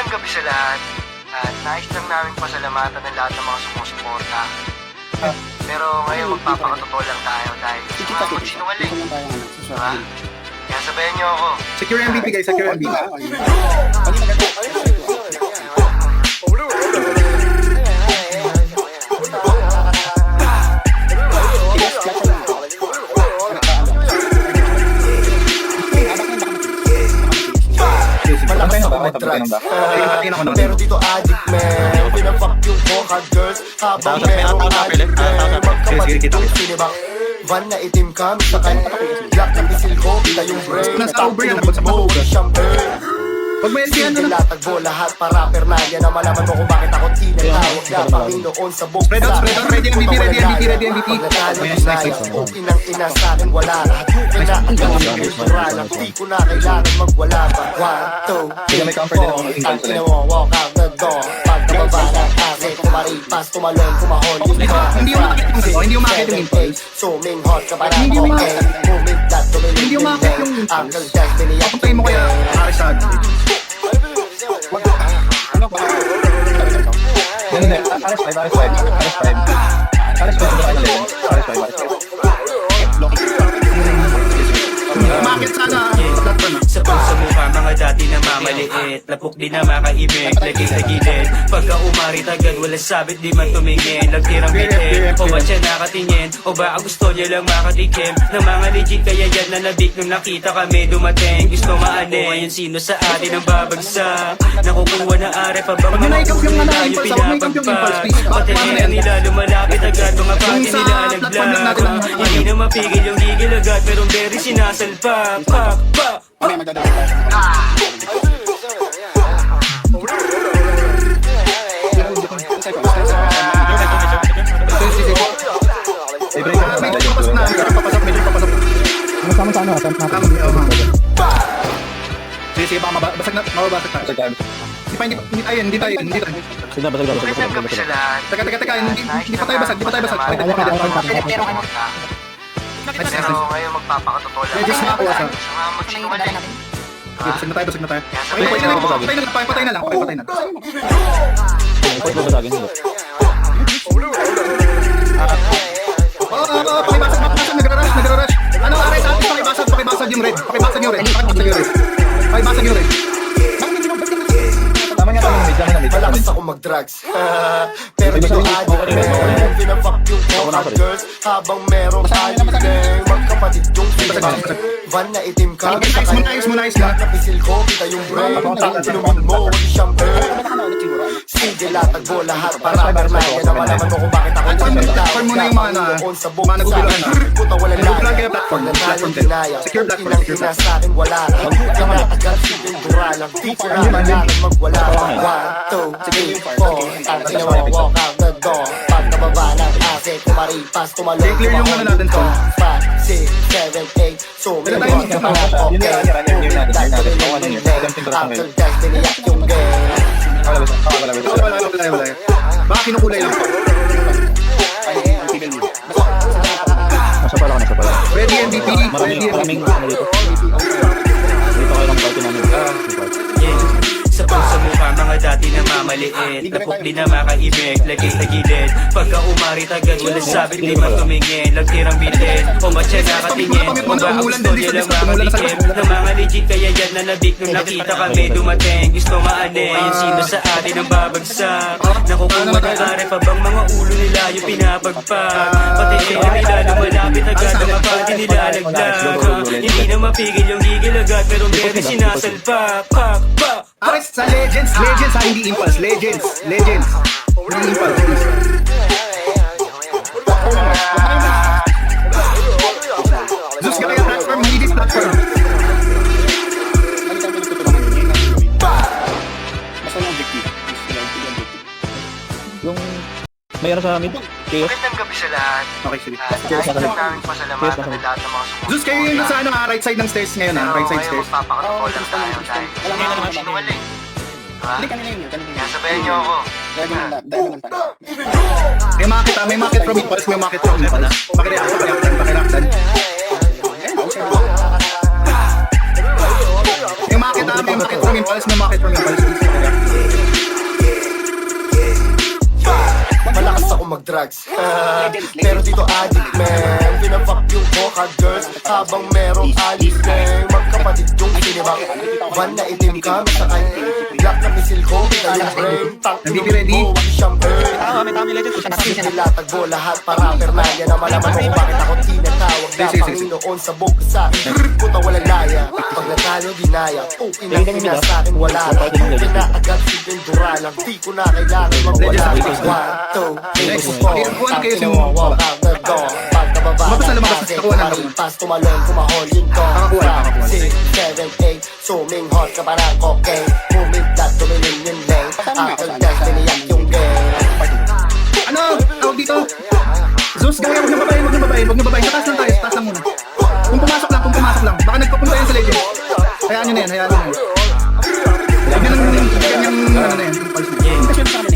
Magandang gabi sa lahat. At nais lang namin pasalamatan ng lahat ng mga sumusuporta. Pero ngayon magpapakatotoo lang tayo dahil sa mga magsinungaling. Diba? Kaya sabayan niyo ako. Secure MVP guys, secure MVP. Malakas ako mag-drugs. Pero dito addict man, pinafuck yung vocal girls habang merong addict man. Magkapatid kong sinibak van na itim kami sa kan. Black na bisil ko, kita yung brain. Tapos mo, champagne. Pag may LCN Sige latagbo lahat para pernalia na malaman mo kung bakit ako tinatawag na Panginoon sa buksa. Spread out, ready MVP, ready MVP. Pagkatalo nice. Kung inang-ina sa akin wala lahat. Kaya ang gawin lang, di ko na kailangan magwala pa. 1, 2, 3, 4. Ang ginawa, walk out the door. Pagkababa ng akin, kumaripas, tumalon, kumahon. Hindi umakit yung impulse. Suming hot ka para Hindi umakit. Hindi umakit yung impulse. Uncle Jack, biniyak Pagpay mo kaya, Arishad. Umakit sana. Sa pagsamukha mga dati na mamaliit, lapok din na makaibig, lagay sa gilid. Pagka umarit agad wala sabit di man tumingin, nagtirang bitin. O ba't siya nakatingin, o baka gusto niya lang makatikim ng mga legit, kaya yan nanabik nung nakita kami dumating. Gusto maanin, ngayon sino sa atin ang babagsak, nakukuha na are pa bang mga ulo nila yung pinapagpak. Pati na nila lumalapit agad, mga pati nila naglag. Hindi na mapigil yung gigil agad, pero very sinasalpak. Sige, baka mabasag na. Ayun, hindi tayo. Magandang gabi sa lahat. Teka, hindi pa tayo basag. Pero ngayon magpapakatotoo lang Medyo tayo sumako dahil siya. sa mga magsinungaling. Basag na tayo. Kaya sabayan niyo ako. Patay na lang. Pakibasag, nagrarush. Ano, aray sa atin, pakibasag yung red. Pakibasag yung red. Malakas ako mag-drugs. Pero dito addict man, pinafuck yung vocal girls habang merong addict man. Magkapatid yung sinibak van na itim kami sa kan. Ayos Black na bisil ko, kita yung brain. Inumin mo, wali champagne. Sige latagbo lahat para pernalia na malaman mo kung bakit ako Platform muna yung mga naguguloan. Puta wala Nag-vlog kayo, lang. platform. Pag Platform nanalo dinaya, Secure platform. inang-ina sa akin wala lang. Kaya matagal sige dura lang. Di ko na kailangan magwala pa. 1, 2, 3, 4. Ang ginawa, walk out the door. Pagkababa ng akin, kumaripas, tumalon, Clear yung ano natin, Tom. 5, 6, 7, 8. So, Pero tayo okay. Uncle Jack, biniyak yung game. Wala. Baka kinukulay lang po. Nasa pala. Ready MVP. Maraming ano dito. Dito kayo lang party namin. Sa pagsamukha mga dati na mamaliit, lapok din na makaibig, lagay sa gilid. Pagka umarit agad wala sabit di man tumingin, nagtirang bitin. O ba't siya nakatingin, o baka gusto niya lang makatikim ng mga legit, kaya yan nanabik nung nakita kami dumating. Gusto maanin, ngayon sino sa atin ang babagsak, nakukuha na are pa bang mga ulo nila yung pinapagpak. Pati nila lumalapit agad, mga pati nila naglag. Hindi na mapigil yung gigil agad, pero very sinasalpak. Aray sa Legends ha, hindi Impulse. Legends. Hindi Impulse. Zeus ka kaya platform, hindi platform. Yung mayroon sa mid. Chaos. Magandang gabi sa lahat. Okay, sige. At nais lang namin pasalamatan ng lahat ng mga sumusuporta. Zeus, kayo yung sa right side ng stairs ngayon ha, Pero right side ngayon stairs. magpapakatotoo lang tayo dahil sa mga magsinungaling. Diba? Kaya sabayan niyo ako. May market from Impulse, may market from Impulse. Pakireactan. Yung market may market from impulse, may market from impulse. Malakas ako mag-drugs pero dito addict man. Pinafuck yung coca girls habang merong alis man. Magkapatid yung sinibak, van na itim kami sakay. Black na pisil ko, kita yung brain. Tank MVP ready? mo, wag siyang burn. May dami legends. Sige latagbo lahat para permalya na malaman mo kung bakit ako tinatawag na Panginoon sa buong sa akin. Puta walang laya, pag natalo dinaya. Okay na kina sa akin wala lang. Pinaagad sinendura lang, di ko na kailangan magwala. 1, 2, 3, 4, kayo tangin mo walk out the door. Pagkababa Lumabas na ng lumabas, traffic, nakuha na. palipas tumalon, kumahol yung to. Nakakuha. 6, 7, 8, suming hot ka parang cocaine. Humigdat, tumilin yung lane. Uncle Destiny yak yung game. Ano? Tawag dito? Zeus, gaya, huwag nang babayin. Tatas lang tayo, tatas lang muna. Kung pumasok lang. Baka nagpapunta yan sa legend. Hayaan nyo na yan. Huwag nyo lang ganyang, ano na yan, impulse na.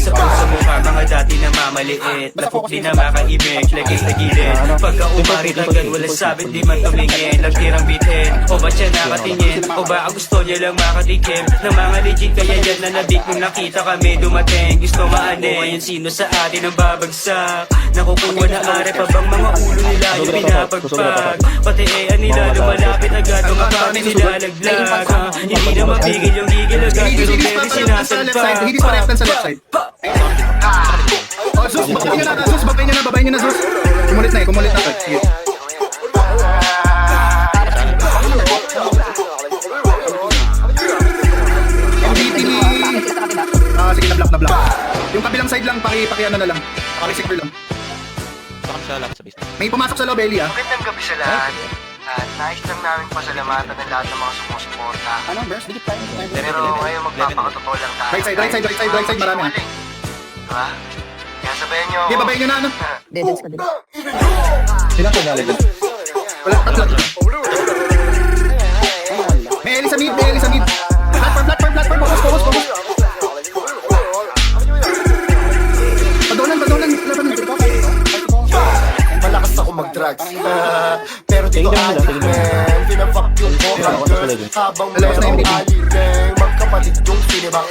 Sa puso mo ka mga dati na mamaliit, lapok di na makaibig, lagay sa gilid. Pagka umarit agad wala sabit di man tumingin, nagtirang bitin. O ba siya nakatingin, o ba ang gusto niya lang makatikim ng mga legit, kaya yan na nabik nung nakita kami dumating. Gusto maanin, sino sa atin ang babagsak, nakukuha na are pa bang mga ulo nila yung pinapagpag. Pati nila lumalapit agad, mga pati nilalaglag. Hindi na mapigil yung gigil agad, pero very sinasalpak. Hidis pa left sa left side. Oh, Zeus, babayin nyo na, Zeus. Kumulit na. Sige. MVP ni... sige, na-block. Yung kabilang side lang, paki-ano na lang. Paki-secure lang. Baka sa lapit sa base. May pumasok sa loob, Eli, ah. Magandang gabi sa lahat. At nais lang namin pasalamatan ng lahat ng mga sumusuporta. Ano, Burst? Dikit tayo. Pero ngayon magpapakatotoo lang tayo. Right side, marami na. Diba? Kaya sabayan nyo ako. Okay, babayin nyo na, ano? Sila ko na legend. Wala, tatlo. May Eli sa mid. Platform, focus. Padolan, laban. Malakas ako mag-drugs pero dito addict man. Pinafuck yung coca girls habang merong alig man. Magkapatid yung sinibak,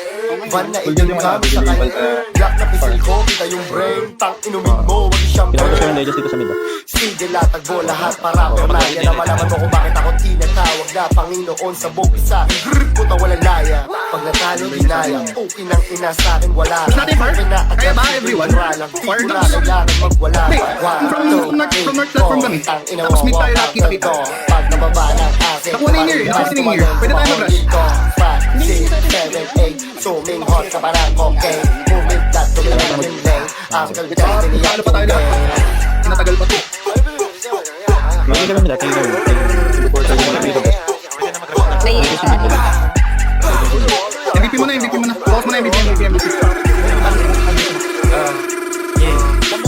van na itim kami sakay. Black na pisil ko, kita yung brain. Tank inumin mo, wag siyang Pinakita siya ng burn. legends dito sa mid. Sige latagbo lahat para permalya na malaman mo kung bakit ako tinatawag na Panginoon sa buong sa akin. Puta walang laya, pag natalo dinaya. Okay nang ina sa akin wala. Push natin, Far. Kaya ba, everyone? Far Di ko na down. kailangan magwala. From north platform kami. Tapos mid tayo lahat kita. Pag nababa ng akin, Nakuha na yung ear, nakuha na yung ear. Pwede tayo mag-rush. 5, 6, 7, 8, suming hot ka parang cocaine. Humigdat, tumilin yung lane. Uncle Destiny yak Talo pa tayo lahat. Tinatagal pa to. Hindi kami dati yung MVP mo na. Focus mo na MVP.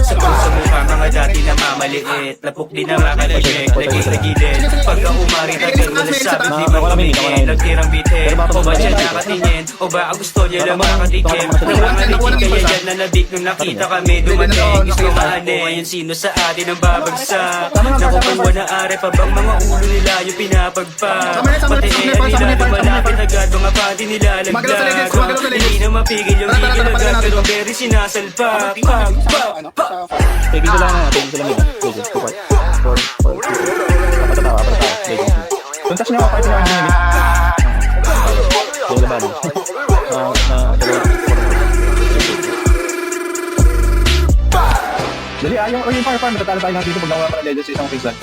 Sa puso mo ka mga dati na mamaliit, lapok di na makaibig, lagay sa gilid. Pagka umarit agad wala sabit di man tumingin, nagtirang bitin. O ba siya nakatingin, o ba ang gusto niya lang makatikim ng mga legit, kaya yan na nabik nung nakita kami dumating. Gusto maanin, sino sa atin ang babagsak, nakukuha na are pa bang mga ulo nila yung pinapagpag. Pati nila lumalapit agad, mga pati nilalaglag. Hindi na mapigil yung gigil agad, pero very sinasalpak. Tigil sila na, tigil sila mid. Legends, 2 part. 4. Apatatawa. Legends. Tuntas nyo ako party na ang mid. Tigil laban. Dali, yung fire, matatalo tayo natin dito pag nakuha pa ng legends sa isang phase lang.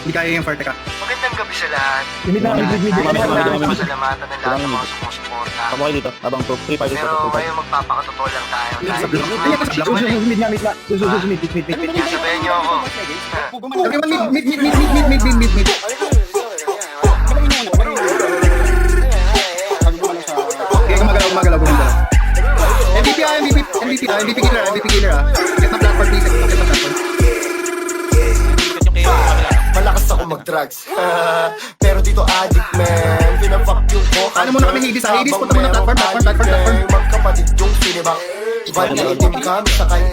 Hindi kaya yung far, teka. Magandang gabi sa lahat. Mid na, mid. Nais lang namin Mid. pasalamatan ng lahat ng mga sumusuporta. Tama kayo dito, habang 3 parties. Pero ngayon magpapakatotoo lang tayo. Sa block. Ay, sa block. Mid nga, mid. Kaya sabayan nyo ako. Everyone mid. Okay, gumagalaw. MVP killer. Get na platform, please. Get na platform. malakas ako mag-drugs pero dito addict man. Pinafuck yung coca Ano muna kami, Hades, ah? Hades, punta muna platform. Magkapatid yung sinibak, van na itim kami sakay.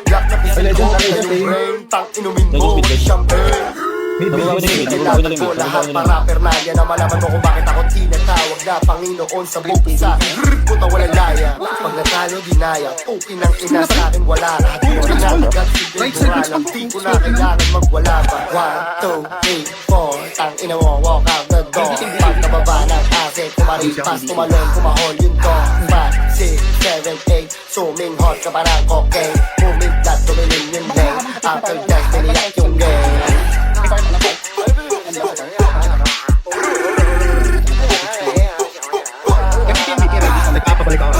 Black na pisil ko, kaya yung brain. Tank inumin mo, wag siyang burn. Kailangan ko lahat para pernalya na malaman mo kung bakit ako tinatawag na Panginoon sa buong sa akin. Puta walang laya, pag natalo dinaya, okay nang ina sa akin wala lahat. Mo pinagagat siguro lang, di ko na kailangan magwala pa. 1, 2, 3, 4, tang ina mo, walk out the door. Pag nababa ng asset, kumaripas, tumalon, kumahol yun to. 5, 6, 7, 8, suming hot ka parang cocaine. Humigdat, tumilin yun lane. After that, biniyak yung game. Nagpapabalik ako.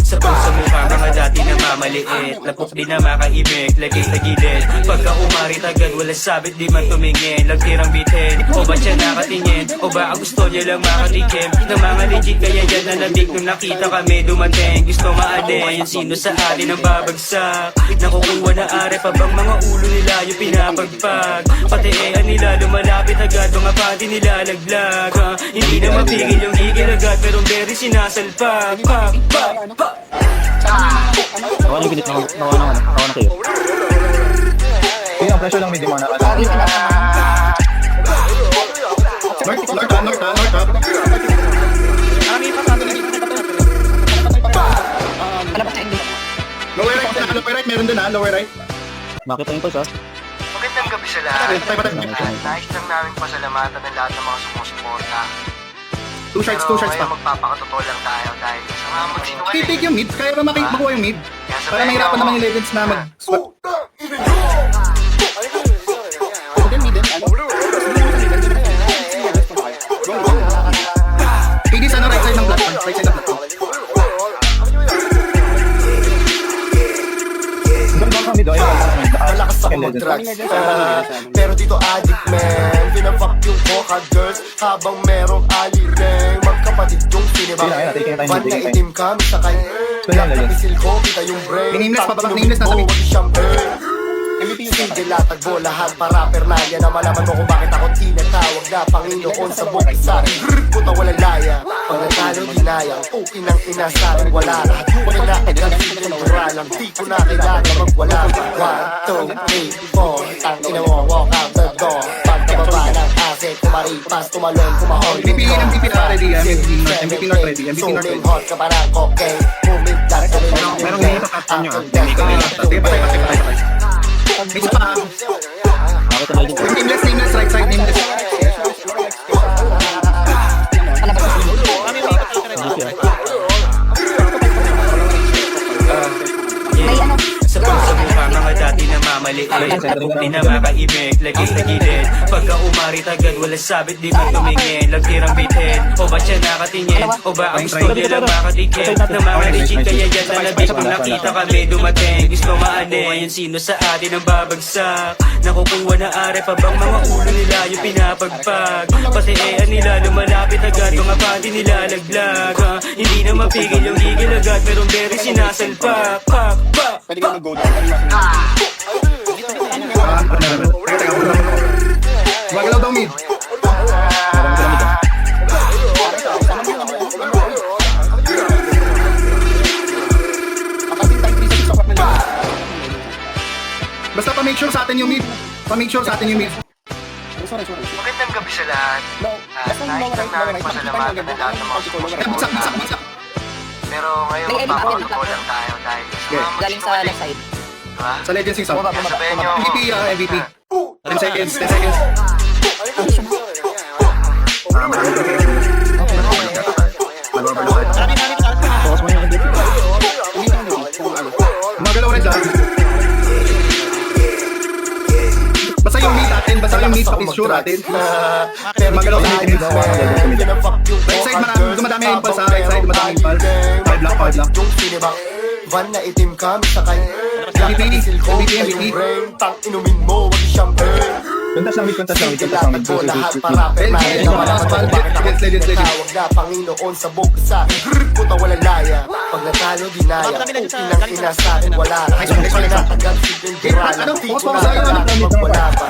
Sa puso mukha mga dati na mamaliit, lapok di na makaibig, lagay sa gilid. Pagka umarit agad, wala sabit, di man tumingin, lagtirang bitin. O ba siya nakatingin, o ba ang gusto niya lang makatikim ng mga legit, kaya yan nanabik nung nakita kami dumating. Gusto maanin, yung sino sa atin ang babagsak, nakukuha na are pa bang mga ulo nila yung pinapagpag. Pati nila lumalapit agad, mga panty nila laglag. Hindi na mapigil yung gigil agad, pero very sinasalpak. Nawa na yung pinit, nawa na kayo. Kaya ang pressure lang medyo mo na. North. Lower right, meron din lower right. Makita yung pulse, ha? Magandang gabi sa lahat. Nais lang namin pasalamatan ng lahat ng mga sumusuporta. 2 shots Pero pa. ngayon magpapakatotoo lang tayo dahil sa mga magsinungaling. Take yung mid, kaya ba makuha yung mid? Para mahirapan naman yung Legends na mag-swap. KD sa right side ng platform, right side ng platform. Malakas ako mag-drugs pero dito addict man. Pinafuck yung coca girls habang merong alileng. Magkapatid yung sinibang van na itim kami sa kayo. Nakapisil ko, kita yung brain. Nameless pa ba? Nameless na sabi. Sige latagbo lahat para pernalya na malaman mo kung bakit ako tinatawag na Panginoon sa buong sa akin. Puta walang laya, pag natalo dinaya, okay nang ina sa akin wala lahat. Wala na agad sinuntura lang, di ko na kailangan magwala. 1, 2, 3, 4, tang ina mo, walk out the door. Pag nababa ng asset, kumaripas, tumalon, kumahol. MVP na ready, MVP not ready. Suming hot ka parang cocaine. Humigdat ka rin yung Merong hindi patatang nyo. Sige, patay. Isa pa. Makita na yung pulse. Nameless, right side, nameless. Sa puso mukha mga dati na mamaliit, lapok di na makaibig, lagay sa gilid. Pagka umarit agad, wala sabit, di man tumingin, lagtirang bitin. O ba siya nakatingin, o ba ang gusto niya lang makatikim ng mga legit, kaya yan nanabik nung nakita kami dumating. Gusto maanin, yung sino sa atin ang babagsak, nakukuha na are pa bang mga ulo nila yung pinapagpag. Pati nila lumalapit agad, mga panty nila laglag. Hindi na mapigil yung gigil agad, pero very sinasalpak. Pwede ka mag-go down. Magalaw daw mid. Basta pa-make sure sa atin yung mid. Pa-make sure sa atin yung mid. Magandang gabi sa lahat. Nais lang namin pasalamatan ng lahat ng mga sumusuporta. Bagsak. Pero ngayon magpapakatotoo lang tayo dahil sa mga Galing sa left side. Diba? Sa Legends 6 out. Sabihin nyo, MVP. 10 seconds. Focus mo yung MVP. Magalaw rin lang. Basta yung mid, pati-sure natin. Magalaw sa mid. Right side, dumadami yung impulse sa right side, dumadami yung impulse. 5 block. Van na itim kami sa kayo. MVP. Tang inumin mo, wag champagne. Tuntas lang mid. Ko lahat para permahin na malaman bakit ako tinatawag na Panginoon sa buong sa akin. Puta walang laya. Pag natalo dinaya. Inang ina sa akin wala. Pag natagal silang girala. Ano? Di Focus ko pa na sa akin, ano? kailangan magwala pa.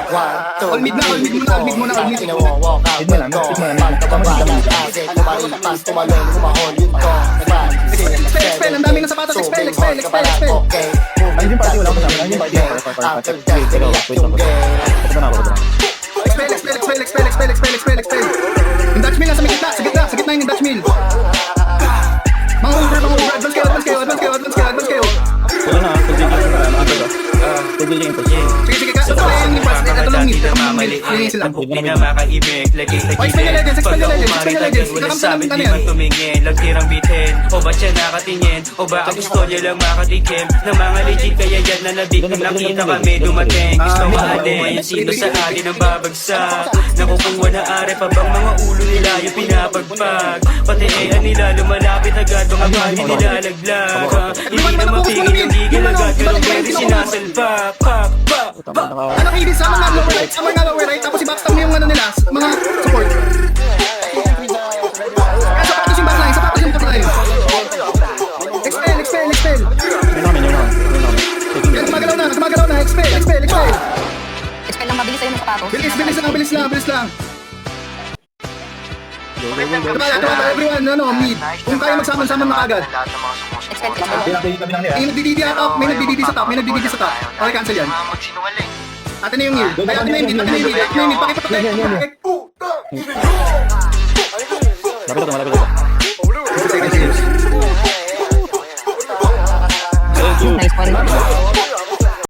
All mid na, all mid muna, all mid muna, all mid. Kinawawak out Mid mo lang, ko. mid mo lang. Pagkababalan kasi kumalipas, tumalon, humahon yun ko. Expel, ang dami ng sapatos, expel. Okay. Ay, yung party wala ko kasama. Yung party After that, tiniyak yung game. Ito na. Expel. Yung Dutch mill nasa may gitna, sa gitna yung Dutch mill. Mga over, advance kayo. Wala na, pag-JJ yung push. Sige, kaso tayo yung lipas, ito lang mid, hingin sila. Tampok di na makaibig, lagay sa Expel gilid. Legends, Pagka Legends, umari Legends. tagal, wala sabi di man tumingin. Lagtirang bitin, o ba't siya nakatingin? O ba ang gusto niya lang makatikim? Ng mga legit kaya yan na nabig. Nung nakita kami dumating, gusto mahalin. Sino sa atin ang babagsak? Nakukuha na are pa bang mga ulo nila yung pinapagpag? Pati eh nila lumalapit agad, mga bali nilalaglag. Hindi na mapigil yung gigil agad, pero pwede sinasalpak. Ano kayo din sa mga lower right, tapos i-backstab mo yung ano nila, mga support. Kaya sapatos yung backline. Expel. Yun namin. Yan, gumagalaw na, expel. Expel lang mabilis sa'yo ng sapatos. Bilis lang. Tama, everyone, mid. Kung kaya magsama-sama na agad. Lahat ng mga sumusuporta. Expel. Kami lang nila. May nagdididi sa top. Okay, cancel yan. Mga magsinungaling. Atin na yung heal. Ay, atin na yung mid. Pakipatak. Malapit ito.